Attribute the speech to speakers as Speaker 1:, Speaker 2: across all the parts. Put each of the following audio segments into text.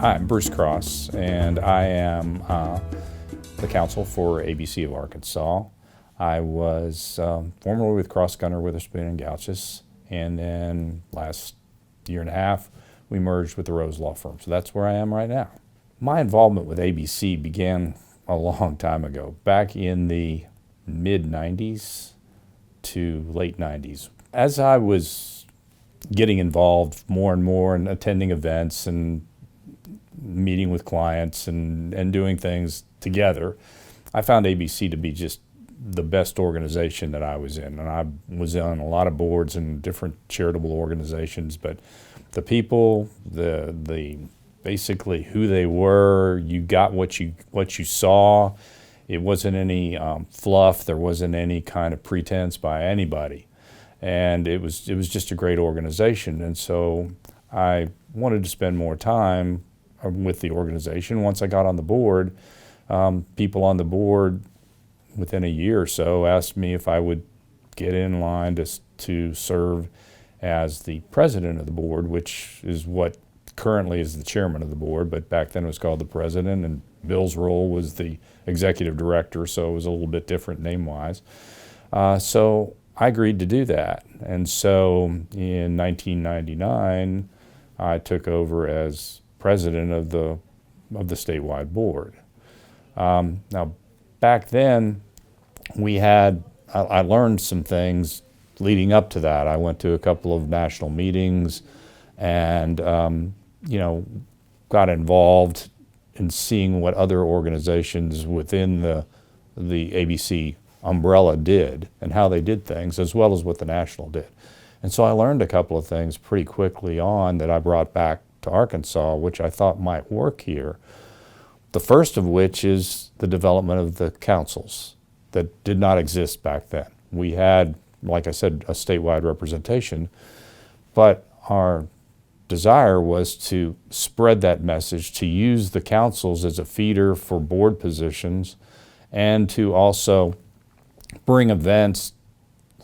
Speaker 1: I'm Bruce Cross, and I am the counsel for ABC of Arkansas. I was formerly with Cross Gunner, Witherspoon, and Gouches, and then last year and a half, we merged with the Rose Law Firm. So that's where I am right now. My involvement with ABC began a long time ago, back in the mid-90s to late 90s. As I was getting involved more and more and attending events and meeting with clients and doing things together, I found ABC to be just the best organization that I was in. And I was on a lot of boards and different charitable organizations, but the people, the basically who they were, you got what you saw. It wasn't any fluff. There wasn't any kind of pretense by anybody, and it was just a great organization. And so I wanted to spend more time with the organization. Once I got on the board, people on the board within a year or so asked me if I would get in line to serve as the president of the board, which is what currently is the chairman of the board, but back then it was called the president, and Bill's role was the executive director, so it was a little bit different name-wise. So I agreed to do that, and so in 1999, I took over as president of the statewide board. Now, back then, I learned some things leading up to that. I went to a couple of national meetings and got involved in seeing what other organizations within the ABC umbrella did and how they did things, as well as what the national did. And so I learned a couple of things pretty quickly on that I brought back to Arkansas, which I thought might work here. The first of which is the development of the councils that did not exist back then. We had, like I said, a statewide representation, but our desire was to spread that message, to use the councils as a feeder for board positions, and to also bring events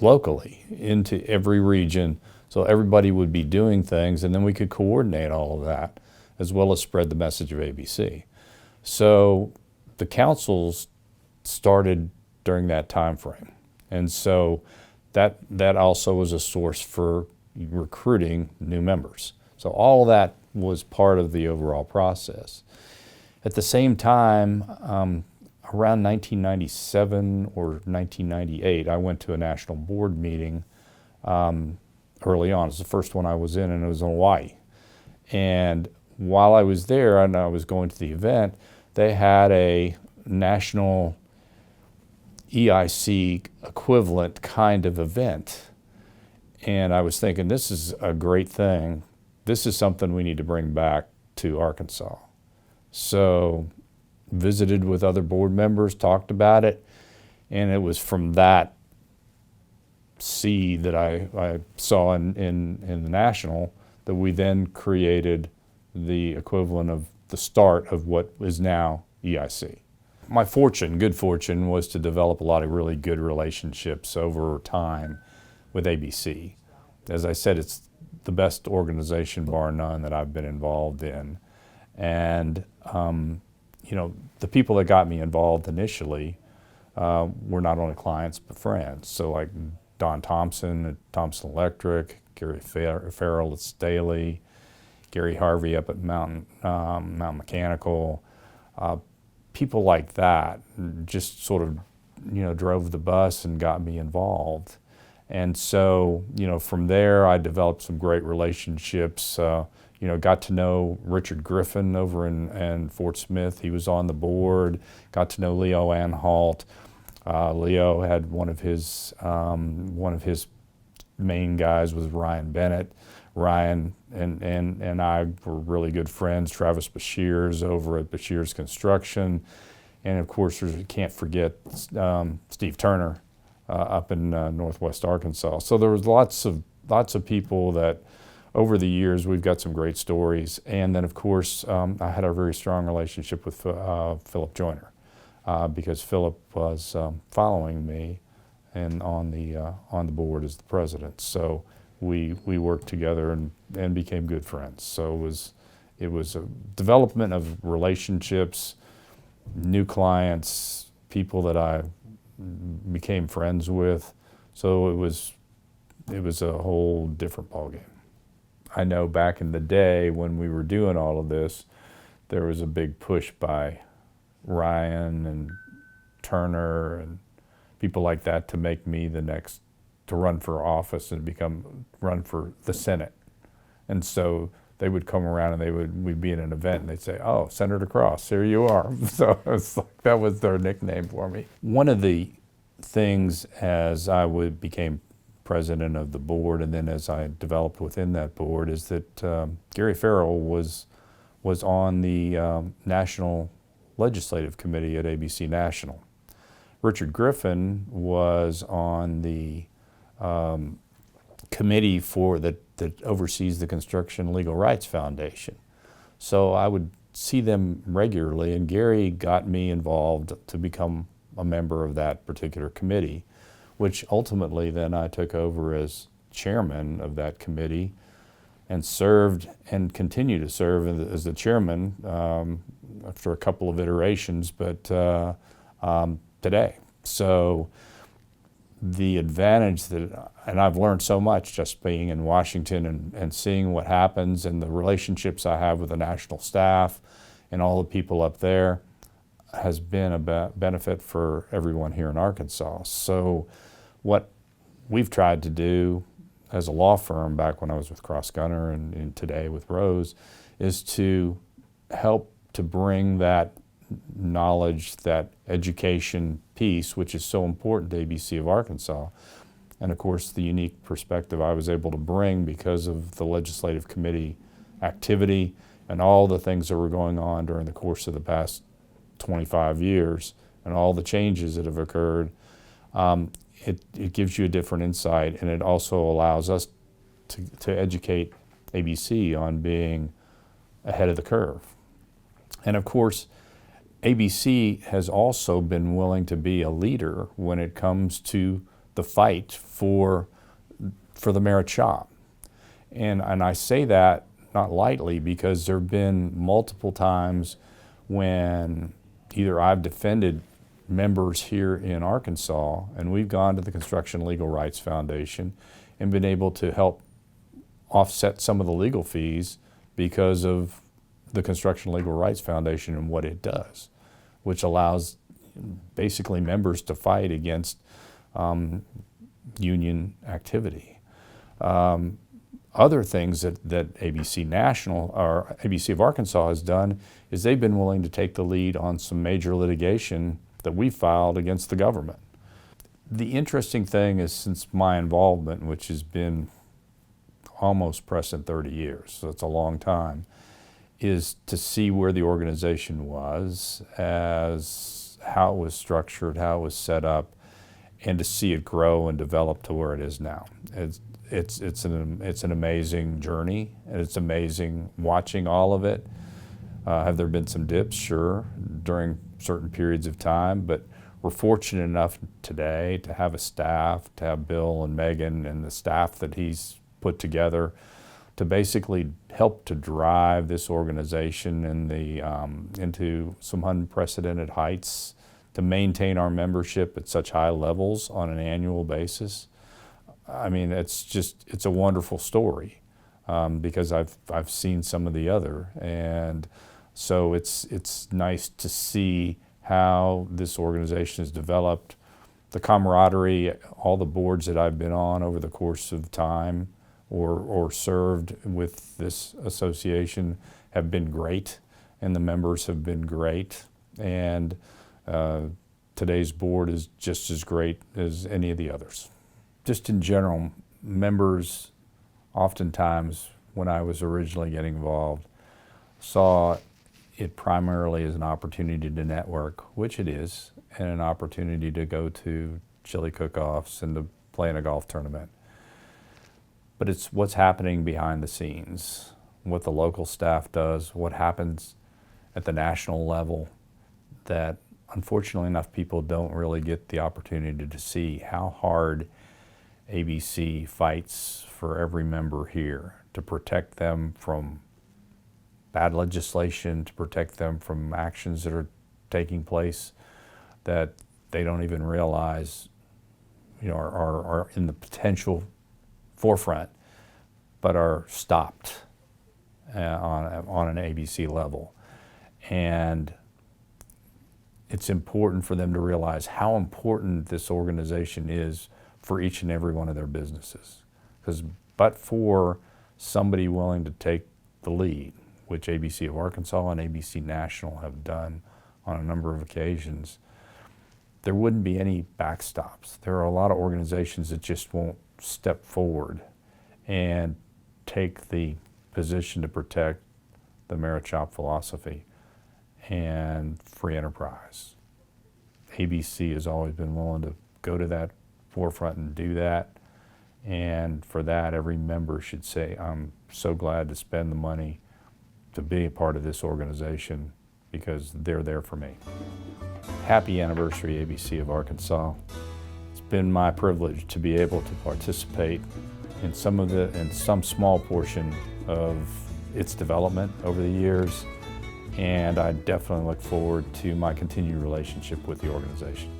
Speaker 1: locally into every region so everybody would be doing things, and then we could coordinate all of that as well as spread the message of ABC. So the councils started during that time frame, and so that also was a source for recruiting new members. So all of that was part of the overall process. At the same time, around 1997 or 1998, I went to a national board meeting early on. It was the first one I was in, and it was in Hawaii. And while I was there and I was going to the event, they had a national EIC equivalent kind of event. And I was thinking, this is a great thing. This is something we need to bring back to Arkansas. So visited with other board members, talked about it, and it was from that seed that I saw in the national that we then created the equivalent of the start of what is now EIC. My good fortune, was to develop a lot of really good relationships over time with ABC. As I said, it's the best organization, bar none, that I've been involved in. And, the people that got me involved initially were not only clients, but friends. So like Don Thompson at Thompson Electric, Gary Farrell at Staley, Gary Harvey up at Mountain Mechanical. People like that just sort of, drove the bus and got me involved. And so, from there, I developed some great relationships. Got to know Richard Griffin over in Fort Smith. He was on the board. Got to know Leo Anhalt. Leo had one of his main guys was Ryan Bennett. Ryan and I were really good friends. Travis Bashirs over at Bashirs Construction, and of course, you can't forget Steve Turner up in Northwest Arkansas. So there was lots of people that over the years we've got some great stories. And then of course I had a very strong relationship with Philip Joyner because Philip was following me and on the board as the president. So we worked together and became good friends. So It was a development of relationships, new clients, people that I became friends with. So it was a whole different ballgame. I know back in the day when we were doing all of this, there was a big push by Ryan and Turner and people like that to make me the next, to run for office and run for the Senate. And so they would come around and we'd be in an event and they'd say, "Oh, Senator Cross, here you are." So it's like, that was their nickname for me. One of the things as I became president of the board, and then as I developed within that board, is that Gary Farrell was on the National Legislative Committee at ABC National. Richard Griffin was on the committee that oversees the Construction Legal Rights Foundation. So I would see them regularly, and Gary got me involved to become a member of that particular committee, which ultimately then I took over as chairman of that committee and served and continue to serve as the chairman after a couple of iterations, but today. So the advantage and I've learned so much just being in Washington and seeing what happens and the relationships I have with the national staff and all the people up there has been a benefit for everyone here in Arkansas. So what we've tried to do as a law firm back when I was with Cross Gunner and today with Rose is to help to bring that knowledge, that education piece, which is so important to ABC of Arkansas. And of course, the unique perspective I was able to bring because of the legislative committee activity and all the things that were going on during the course of the past 25 years and all the changes that have occurred. It gives you a different insight, and it also allows us to educate ABC on being ahead of the curve. And of course, ABC has also been willing to be a leader when it comes to the fight for the merit shop. And I say that not lightly because there have been multiple times when either I've defended members here in Arkansas and we've gone to the Construction Legal Rights Foundation and been able to help offset some of the legal fees because of the Construction Legal Rights Foundation and what it does, which allows basically members to fight against union activity. Other things that ABC National or ABC of Arkansas has done is they've been willing to take the lead on some major litigation that we filed against the government. The interesting thing is, since my involvement, which has been almost present 30 years, so it's a long time, is to see where the organization was, as how it was structured, how it was set up, and to see it grow and develop to where it is now. It's an amazing journey, and it's amazing watching all of it. Have there been some dips? Sure, during certain periods of time, but we're fortunate enough today to have a staff, to have Bill and Megan and the staff that he's put together to basically help to drive this organization into some unprecedented heights, to maintain our membership at such high levels on an annual basis. I mean, it's a wonderful story because I've seen some of the other, and so it's nice to see how this organization has developed, the camaraderie, all the boards that I've been on over the course of time or served with this association have been great, and the members have been great, and today's board is just as great as any of the others. Just in general, members oftentimes, when I was originally getting involved, saw it primarily as an opportunity to network, which it is, and an opportunity to go to chili cook-offs and to play in a golf tournament. But it's what's happening behind the scenes, what the local staff does, what happens at the national level, that unfortunately enough people don't really get the opportunity to see how hard ABC fights for every member here to protect them from bad legislation to protect them from actions that are taking place that they don't even realize, are in the potential forefront, but are stopped on an ABC level. And it's important for them to realize how important this organization is for each and every one of their businesses. Because but for somebody willing to take the lead, which ABC of Arkansas and ABC National have done on a number of occasions, there wouldn't be any backstops. There are a lot of organizations that just won't step forward and take the position to protect the merit shop philosophy and free enterprise. ABC has always been willing to go to that forefront and do that. And for that, every member should say, I'm so glad to spend the money to be a part of this organization because they're there for me. Happy anniversary, ABC of Arkansas. It's been my privilege to be able to participate in some small portion of its development over the years, and I definitely look forward to my continued relationship with the organization.